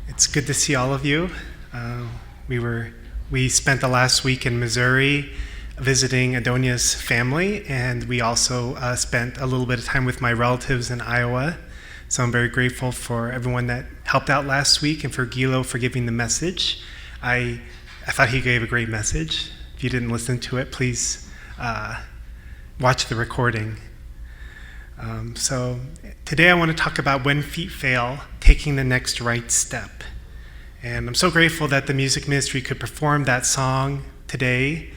It's good to see all of you. We spent the last week in Missouri visiting Adonia's family, and we also spent a little bit of time with my relatives in Iowa. So I'm very grateful for everyone that helped out last week and for Gilo for giving the message. I thought he gave a great message. If you didn't listen to it, please watch the recording. So today I want to talk about when feet fail, taking the next right step. And I'm so grateful that the music ministry could perform that song today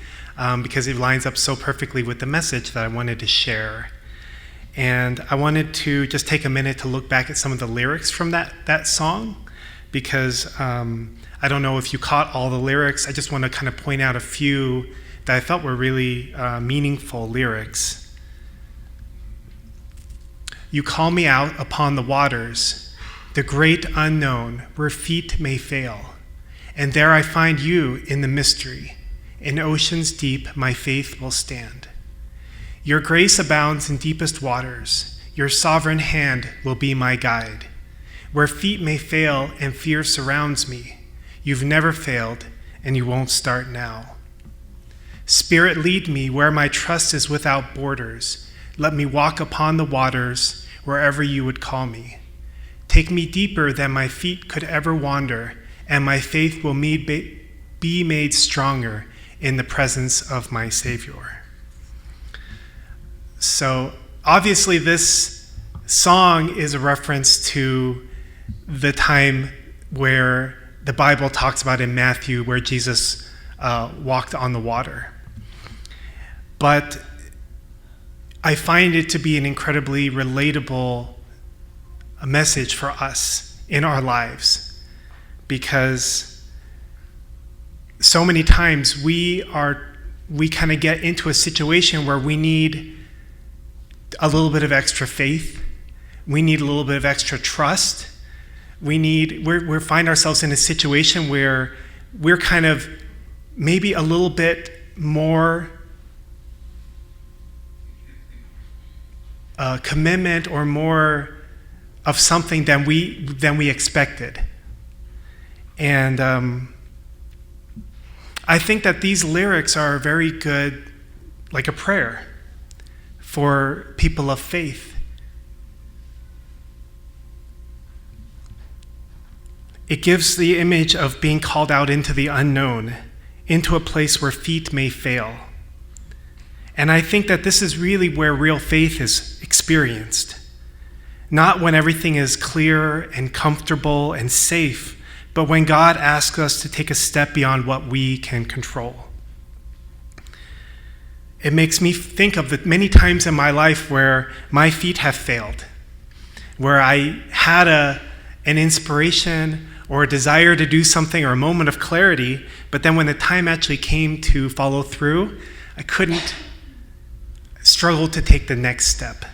because it lines up so perfectly with the message that I wanted to share. And I wanted to just take a minute to look back at some of the lyrics from that song because I don't know if you caught all the lyrics. I just want to kind of point out a few that I felt were really meaningful lyrics. You call me out upon the waters, the great unknown, where feet may fail. And there I find you in the mystery. In oceans deep, my faith will stand. Your grace abounds in deepest waters. Your sovereign hand will be my guide. Where feet may fail and fear surrounds me, you've never failed, and you won't start now. Spirit, lead me where my trust is without borders. Let me walk upon the waters wherever you would call me. Take me deeper than my feet could ever wander, and my faith will be made stronger in the presence of my Savior. So obviously this song is a reference to the time where the Bible talks about in Matthew where Jesus walked on the water. But I find it to be an incredibly relatable message for us in our lives because so many times we kind of get into a situation where we need a little bit of extra faith. We need a little bit of extra trust. We find ourselves in a situation where we're kind of maybe a little bit more commitment or more of something than we expected. And I think that these lyrics are very good, like a prayer for people of faith. It gives the image of being called out into the unknown, into a place where feet may fail. And I think that this is really where real faith is experienced. Not when everything is clear and comfortable and safe, but when God asks us to take a step beyond what we can control. It makes me think of the many times in my life where my feet have failed, where I had an inspiration or a desire to do something or a moment of clarity, but then when the time actually came to follow through, I struggled to take the next step.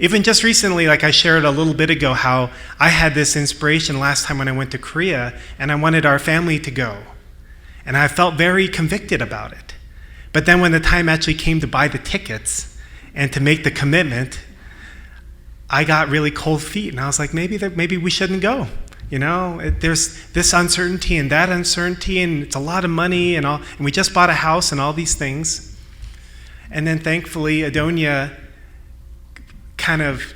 Even just recently, like I shared a little bit ago, how I had this inspiration last time when I went to Korea, and I wanted our family to go. And I felt very convicted about it. But then when the time actually came to buy the tickets and to make the commitment, I got really cold feet, and I was like, maybe we shouldn't go. You know, there's this uncertainty and that uncertainty, and it's a lot of money and we just bought a house and all these things. And then thankfully, Adonia kind of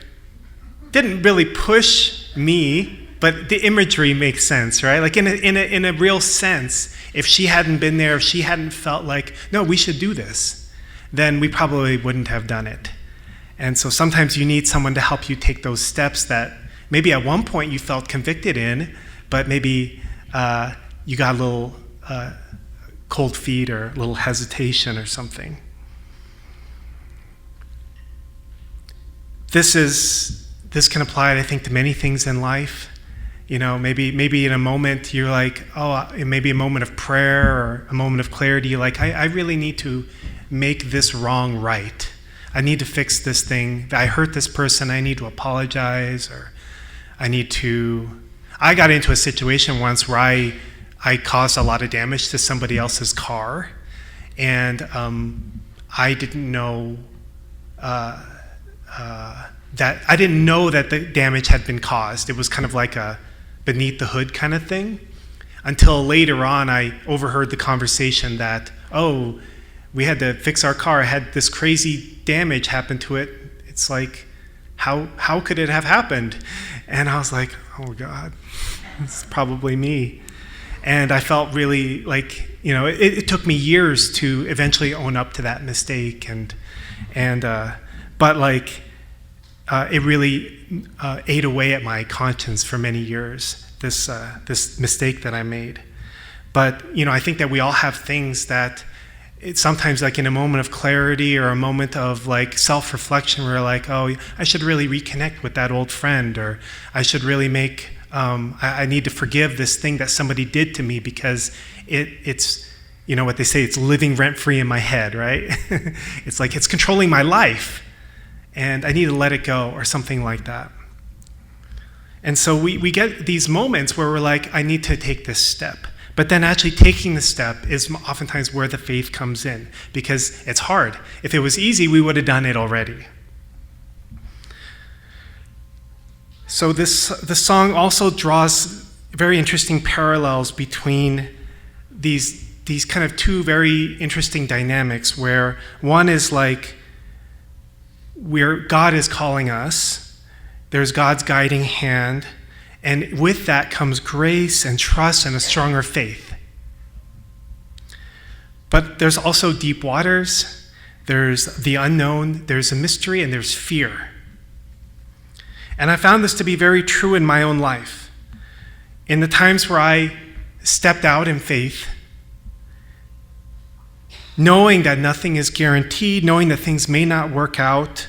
didn't really push me, but the imagery makes sense, right? Like in a real sense, if she hadn't been there, if she hadn't felt like, no, we should do this, then we probably wouldn't have done it. And so sometimes you need someone to help you take those steps that maybe at one point you felt convicted in, but maybe you got a little cold feet or a little hesitation or something. This can apply, I think, to many things in life. You know, maybe in a moment you're like, it may be a moment of prayer or a moment of clarity. You're like, I really need to make this wrong right. I need to fix this thing. I hurt this person. I need to apologize, or I got into a situation once where I caused a lot of damage to somebody else's car, and I didn't know that I didn't know that the damage had been caused. It was kind of like beneath the hood kind of thing, until later on I overheard the conversation that, oh, we had to fix our car. I had this crazy damage happen to it. It's like, how could it have happened? And I was like, oh God, it's probably me. And I felt really like, it took me years to eventually own up to that mistake. But it really ate away at my conscience for many years, this mistake that I made. But, I think that we all have things that it's sometimes like in a moment of clarity or a moment of like self-reflection, we're like, oh, I should really reconnect with that old friend, or I should really I need to forgive this thing that somebody did to me because it's, what they say, it's living rent-free in my head, right? It's like it's controlling my life, and I need to let it go, or something like that. And so we get these moments where we're like, I need to take this step. But then actually taking the step is oftentimes where the faith comes in, because it's hard. If it was easy, we would have done it already. So the song also draws very interesting parallels between these kind of two very interesting dynamics, where one is like where God is calling us, there's God's guiding hand, and with that comes grace and trust and a stronger faith. But there's also deep waters, there's the unknown, there's a mystery, and there's fear. And I found this to be very true in my own life. In the times where I stepped out in faith, knowing that nothing is guaranteed, knowing that things may not work out,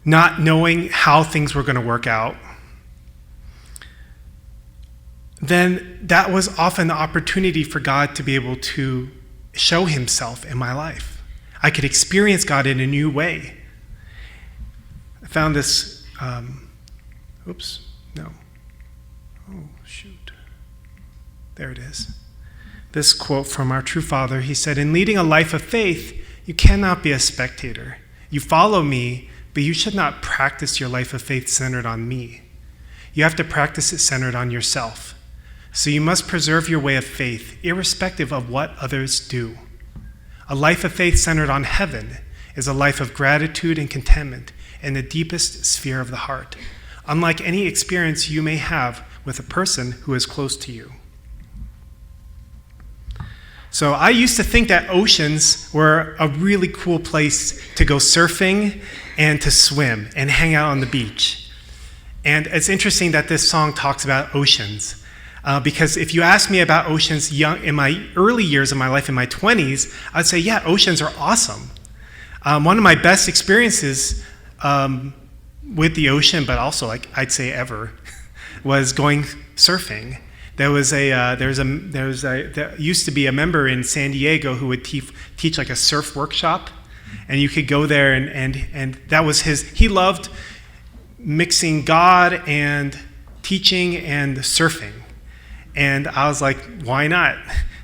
not knowing how things were going to work out, then that was often the opportunity for God to be able to show himself in my life. I could experience God in a new way. I found this, There it is. This quote from our true Father, he said, "In leading a life of faith, you cannot be a spectator. You follow me, but you should not practice your life of faith centered on me. You have to practice it centered on yourself. So you must preserve your way of faith, irrespective of what others do. A life of faith centered on heaven is a life of gratitude and contentment in the deepest sphere of the heart, unlike any experience you may have with a person who is close to you." So I used to think that oceans were a really cool place to go surfing and to swim and hang out on the beach. And it's interesting that this song talks about oceans. Because if you ask me about oceans in my early years of my life, in my 20s, I'd say, yeah, oceans are awesome. One of my best experiences with the ocean, but also I'd say ever, was going surfing. There used to be a member in San Diego who would teach like a surf workshop, and you could go there and that was he loved mixing God and teaching and surfing. And I was like, why not?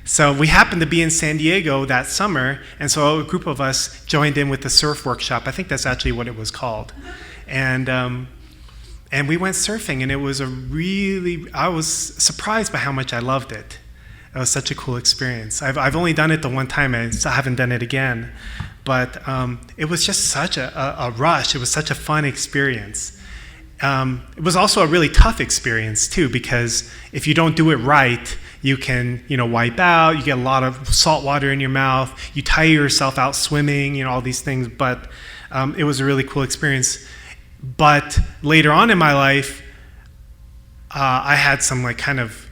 So we happened to be in San Diego that summer, and so a group of us joined in with the surf workshop. I think that's actually what it was called. And we went surfing, and I was surprised by how much I loved it. It was such a cool experience. I've only done it the one time, I haven't done it again. But it was just such a rush. It was such a fun experience. It was also a really tough experience too, because if you don't do it right, you can, wipe out, you get a lot of salt water in your mouth, you tire yourself out swimming, all these things, but it was a really cool experience. But later on in my life, I had some kind of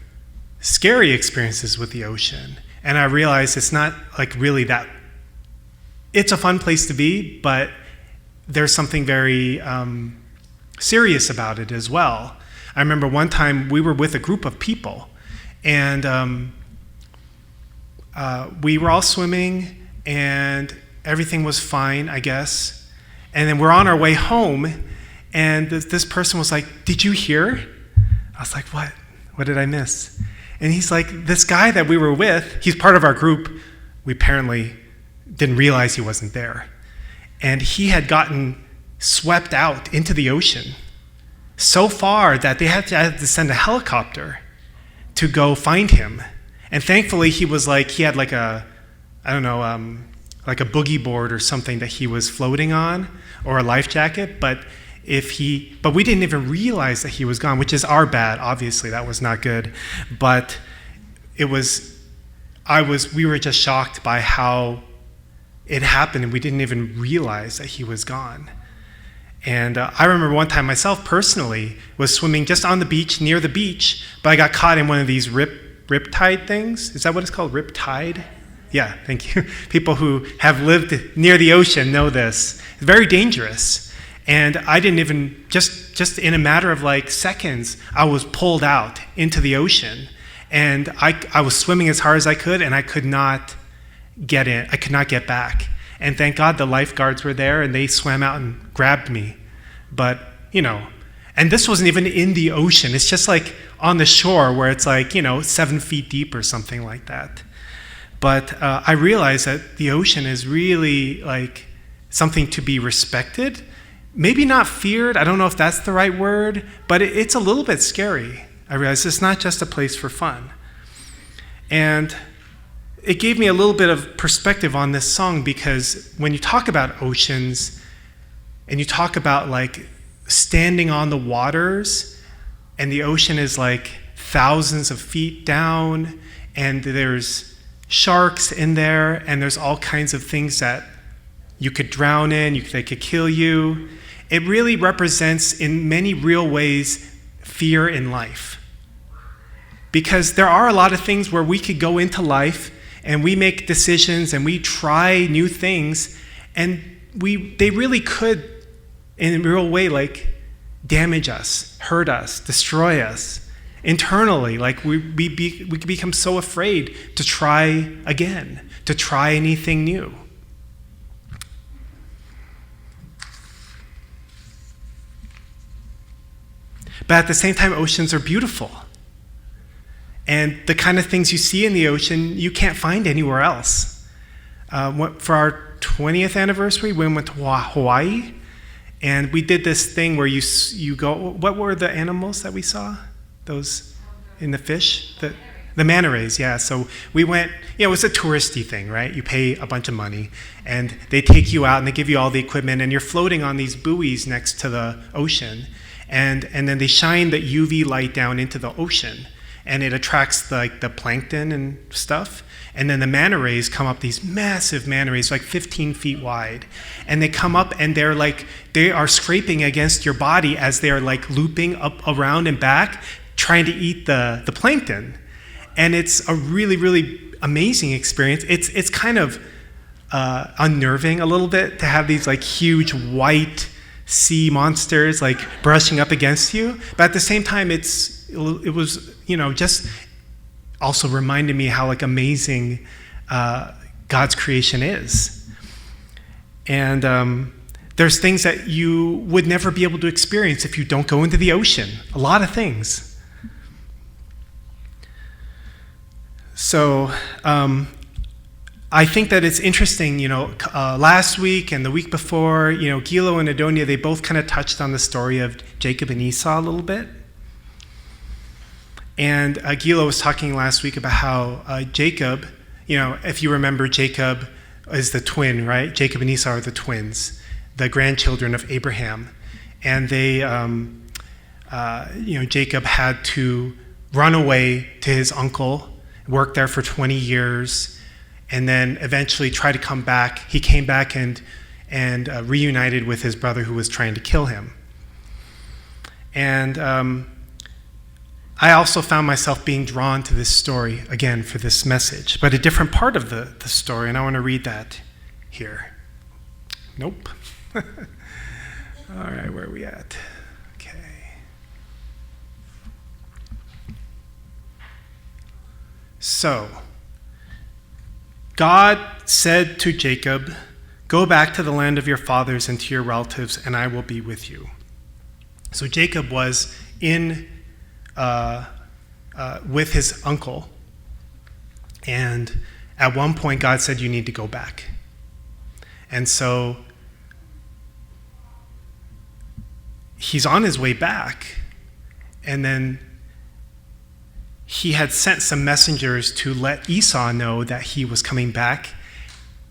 scary experiences with the ocean, and I realized it's not really that, it's a fun place to be, but there's something very serious about it as well. I remember one time we were with a group of people, and we were all swimming, and everything was fine, I guess. And then we're on our way home, and this person was like, "Did you hear?" I was like, "What? What did I miss?" And he's like, "This guy that we were with, he's part of our group. We apparently didn't realize he wasn't there. And he had gotten swept out into the ocean so far that they had to send a helicopter to go find him. And thankfully, he had like a, I don't know, like a boogie board or something that he was floating on, or a life jacket. But we didn't even realize that he was gone, which is our bad. Obviously, that was not good. But we were just shocked by how it happened, and we didn't even realize that he was gone. And I remember one time myself personally was swimming just on the beach, near the beach, but I got caught in one of these riptide things. Is that what it's called? Riptide? Yeah, thank you. People who have lived near the ocean know this. It's very dangerous. And I didn't even, just in a matter of like seconds, I was pulled out into the ocean. And I was swimming as hard as I could, and I could not get in. I could not get back. And thank God the lifeguards were there, and they swam out and grabbed me. But, and this wasn't even in the ocean. It's just like on the shore where it's like, 7 feet deep or something like that. But I realized that the ocean is really like something to be respected. Maybe not feared. I don't know if that's the right word, but it's a little bit scary. I realized it's not just a place for fun. And it gave me a little bit of perspective on this song, because when you talk about oceans and you talk about like standing on the waters, and the ocean is like thousands of feet down, and there's sharks in there, and there's all kinds of things that you could drown in, they could kill you. It really represents in many real ways fear in life. Because there are a lot of things where we could go into life and we make decisions and we try new things, and they really could, in a real way, like damage us, hurt us, destroy us internally. Like we could become so afraid to try again, to try anything new. But at the same time, oceans are beautiful. And the kind of things you see in the ocean, you can't find anywhere else. For our 20th anniversary, we went to Hawaii, and we did this thing where you go, what were the animals that we saw? Those in the fish? The manta rays, yeah. So we went, it was a touristy thing, right? You pay a bunch of money, and they take you out, and they give you all the equipment, and you're floating on these buoys next to the ocean, and then they shine the UV light down into the ocean, and it attracts the plankton and stuff. And then the manta rays come up, these massive manta rays, like 15 feet wide. And they come up, and they are scraping against your body as they are like looping up around and back, trying to eat the plankton. And it's a really, really amazing experience. It's kind of unnerving a little bit to have these like huge white sea monsters like brushing up against you. But at the same time, it was, just also reminded me how like amazing God's creation is. And there's things that you would never be able to experience if you don't go into the ocean. A lot of things. So I think that it's interesting, last week and the week before, Gilo and Adonia, they both kind of touched on the story of Jacob and Esau a little bit. And Gilo was talking last week about how Jacob, if you remember, Jacob is the twin, right? Jacob and Esau are the twins, the grandchildren of Abraham. And they, Jacob had to run away to his uncle, work there for 20 years, and then eventually try to come back. He came back and reunited with his brother who was trying to kill him. And I also found myself being drawn to this story, again, for this message, but a different part of the story, and I want to read that here. Nope. All right, where are we at? Okay. So, God said to Jacob, "Go back to the land of your fathers and to your relatives, and I will be with you." So Jacob was with his uncle, and at one point God said, "You need to go back." And so he's on his way back. And then he had sent some messengers to let Esau know that he was coming back,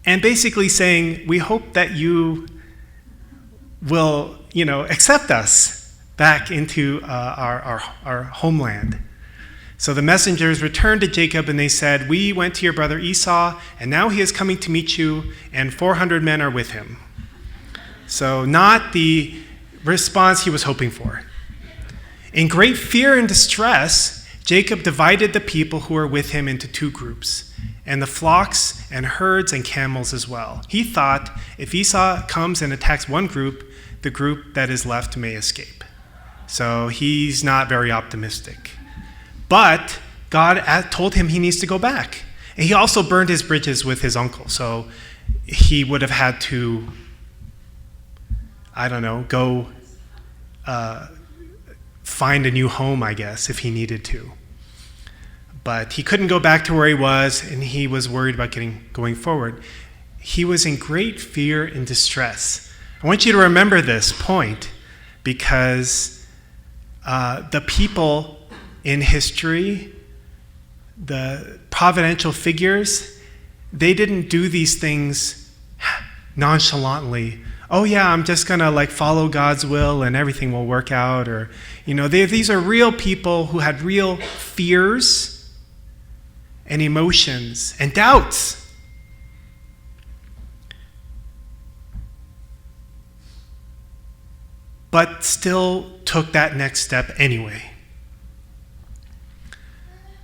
and basically saying, we hope that you will, accept us back into our homeland. So the messengers returned to Jacob, and they said, we went to your brother Esau, and now he is coming to meet you, and 400 men are with him. So not the response he was hoping for. In great fear and distress, Jacob divided the people who were with him into two groups, and the flocks and herds and camels as well. He thought, if Esau comes and attacks one group, the group that is left may escape. So he's not very optimistic. But God told him he needs to go back. And he also burned his bridges with his uncle. So he would have had to, go find a new home, I guess, if he needed to. But he couldn't go back to where he was, and he was worried about going forward. He was in great fear and distress. I want you to remember this point, because the people in history, the providential figures, they didn't do these things nonchalantly. Oh yeah, I'm just gonna follow God's will and everything will work out. Or, these are real people who had real fears and emotions and doubts. But still took that next step anyway.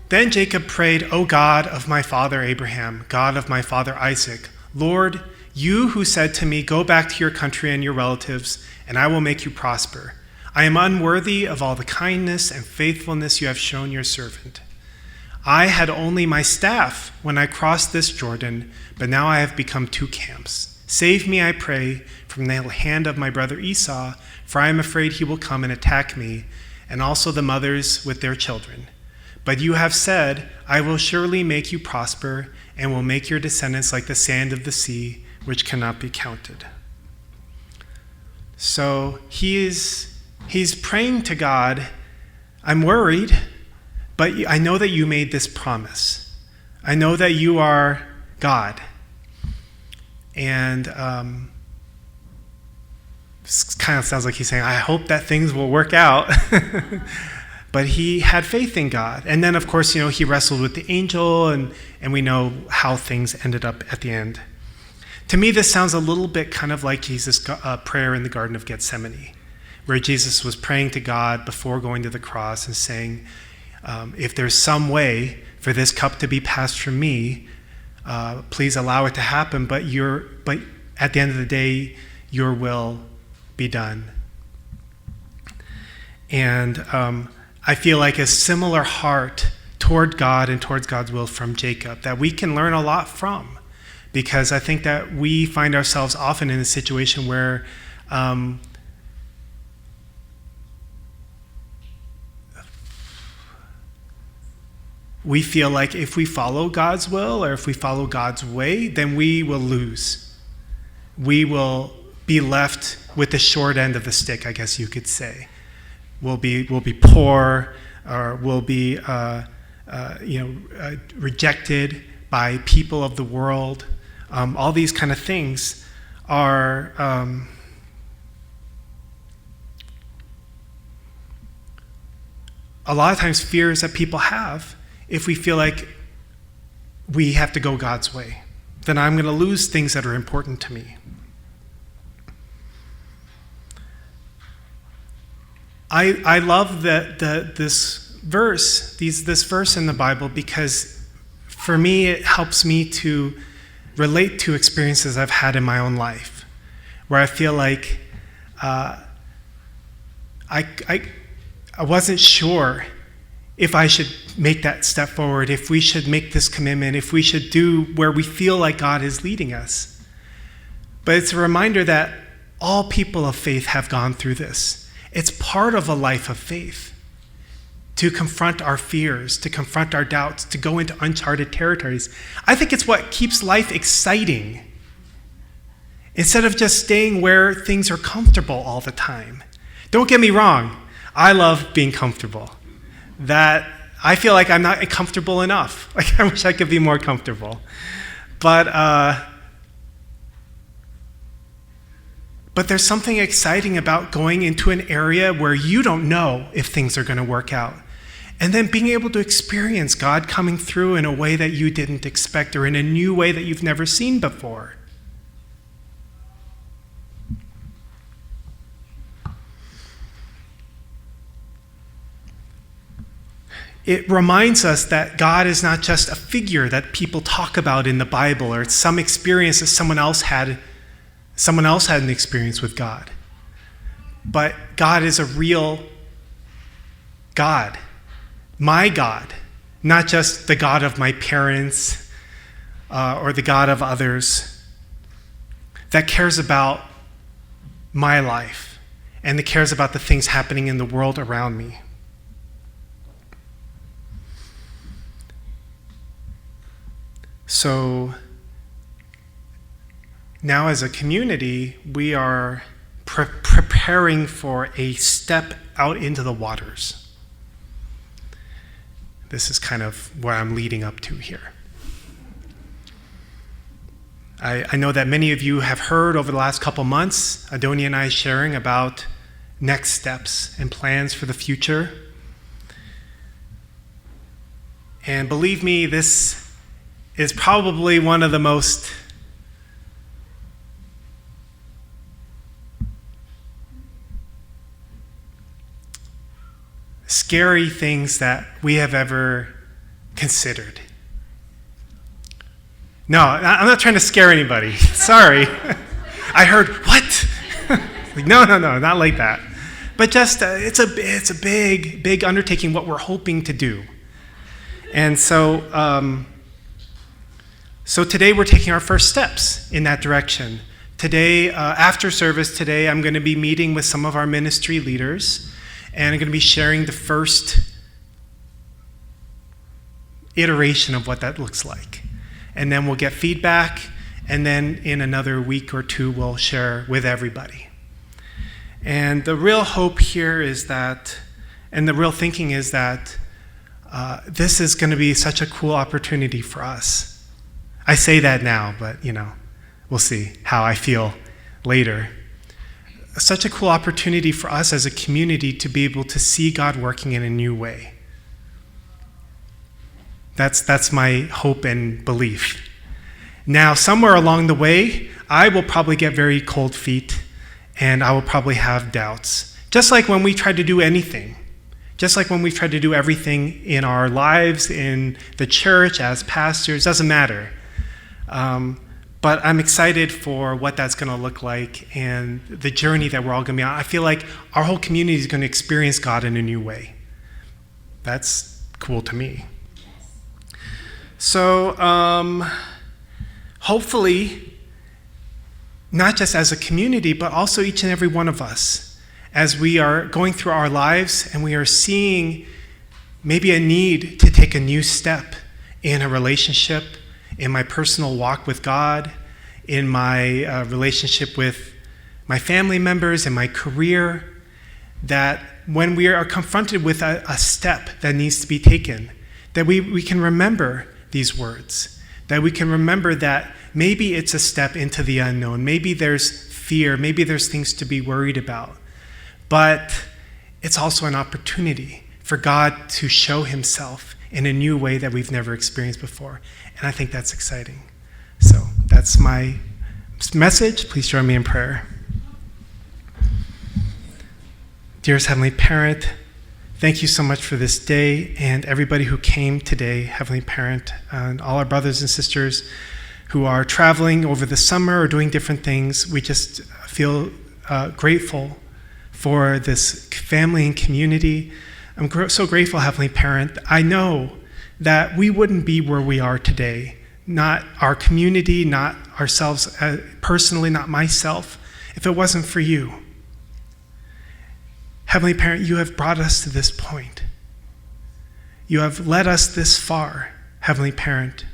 Then Jacob prayed, O God of my father Abraham, God of my father Isaac, Lord, you who said to me, go back to your country and your relatives, and I will make you prosper. I am unworthy of all the kindness and faithfulness you have shown your servant. I had only my staff when I crossed this Jordan, but now I have become two camps. Save me, I pray, from the hand of my brother Esau, for I am afraid he will come and attack me, and also the mothers with their children. But you have said, I will surely make you prosper, and will make your descendants like the sand of the sea, which cannot be counted. So he's praying to God, I'm worried, but I know that you made this promise. I know that you are God. And this kind of sounds like he's saying, I hope that things will work out. But he had faith in God. And then, of course, he wrestled with the angel, and we know how things ended up at the end. To me, this sounds a little bit kind of like Jesus' prayer in the Garden of Gethsemane, where Jesus was praying to God before going to the cross and saying, if there's some way for this cup to be passed from me, please allow it to happen, but at the end of the day, your will be done. And I feel like a similar heart toward God and towards God's will from Jacob that we can learn a lot from, because I think that we find ourselves often in a situation where we feel like if we follow God's will or if we follow God's way, then we will lose. We will be left with the short end of the stick, I guess you could say. We'll be poor, or we'll be rejected by people of the world. All these kind of things are a lot of times fears that people have. If we feel like we have to go God's way, then I'm going to lose things that are important to me. I love this verse in the Bible, because for me it helps me to relate to experiences I've had in my own life, where I feel like I wasn't sure if I should make that step forward, if we should make this commitment, if we should do where we feel like God is leading us. But it's a reminder that all people of faith have gone through this. It's part of a life of faith to confront our fears, to confront our doubts, to go into uncharted territories. I think it's what keeps life exciting, instead of just staying where things are comfortable all the time. Don't get me wrong. I love being comfortable. That I feel like I'm not comfortable enough. Like I wish I could be more comfortable. But there's something exciting about going into an area where you don't know if things are going to work out. And then being able to experience God coming through in a way that you didn't expect or in a new way that you've never seen before. It reminds us that God is not just a figure that people talk about in the Bible, or it's some experience that someone else had an experience with God. But God is a real God, my God, not just the God of my parents or the God of others, that cares about my life and that cares about the things happening in the world around me. So now as a community, we are preparing for a step out into the waters. This is kind of where I'm leading up to here. I know that many of you have heard over the last couple months, Adonia and I sharing about next steps and plans for the future. And believe me, this is probably one of the most scary things that we have ever considered. No, I'm not trying to scare anybody. Sorry. I heard, what? Like, no, not like that. But just, it's a big undertaking, what we're hoping to do. And so today we're taking our first steps in that direction. Today, after service today, I'm going to be meeting with some of our ministry leaders, and I'm going to be sharing the first iteration of what that looks like. And then we'll get feedback, and then in another week or two, we'll share with everybody. And the real hope here is that, and the real thinking is that this is going to be such a cool opportunity for us. I say that now, but we'll see how I feel later. Such a cool opportunity for us as a community to be able to see God working in a new way. That's my hope and belief. Now, somewhere along the way, I will probably get very cold feet, and I will probably have doubts. Just like when we try to do anything. Just like when we try to do everything in our lives, in the church, as pastors, doesn't matter. But I'm excited for what that's going to look like and the journey that we're all going to be on. I feel like our whole community is going to experience God in a new way. That's cool to me. So hopefully, not just as a community, but also each and every one of us, as we are going through our lives and we are seeing maybe a need to take a new step in a relationship, in my personal walk with God, in my relationship with my family members, in my career, that when we are confronted with a step that needs to be taken, that we can remember these words, that we can remember that maybe it's a step into the unknown, maybe there's fear, maybe there's things to be worried about, but it's also an opportunity for God to show himself in a new way that we've never experienced before. And I think that's exciting. So that's my message. Please join me in prayer. Dearest Heavenly Parent, thank you so much for this day and everybody who came today, Heavenly Parent, and all our brothers and sisters who are traveling over the summer or doing different things. We just feel grateful for this family and community. I'm so grateful, Heavenly Parent. I know that we wouldn't be where we are today, not our community, not ourselves personally, not myself, if it wasn't for you. Heavenly Parent, you have brought us to this point. You have led us this far, Heavenly Parent.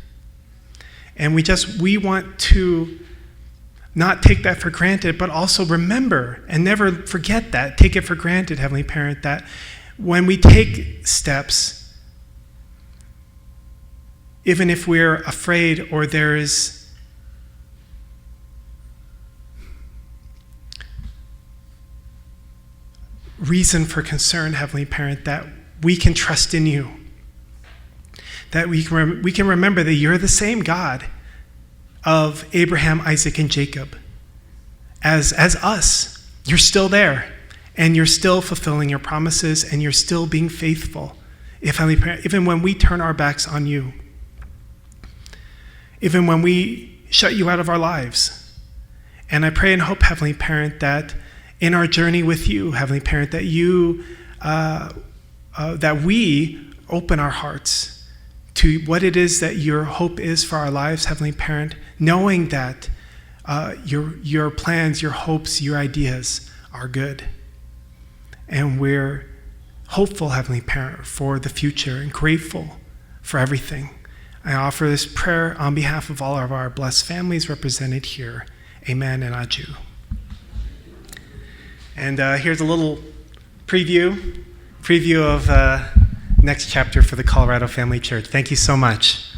And we want to not take that for granted, but also remember and never forget that. Take it for granted, Heavenly Parent, that when we take steps, even if we're afraid or there is reason for concern, Heavenly Parent, that we can trust in you. That we can remember that you're the same God of Abraham, Isaac, and Jacob as us. You're still there, and you're still fulfilling your promises, and you're still being faithful, even when we turn our backs on you, even when we shut you out of our lives. And I pray and hope, Heavenly Parent, that in our journey with you, Heavenly Parent, that that we open our hearts to what it is that your hope is for our lives, Heavenly Parent, knowing that your plans, your hopes, your ideas are good. And we're hopeful, Heavenly Parent, for the future and grateful for everything. I offer this prayer on behalf of all of our blessed families represented here. Amen and adieu. And here's a little preview of next chapter for the Colorado Family Church. Thank you so much.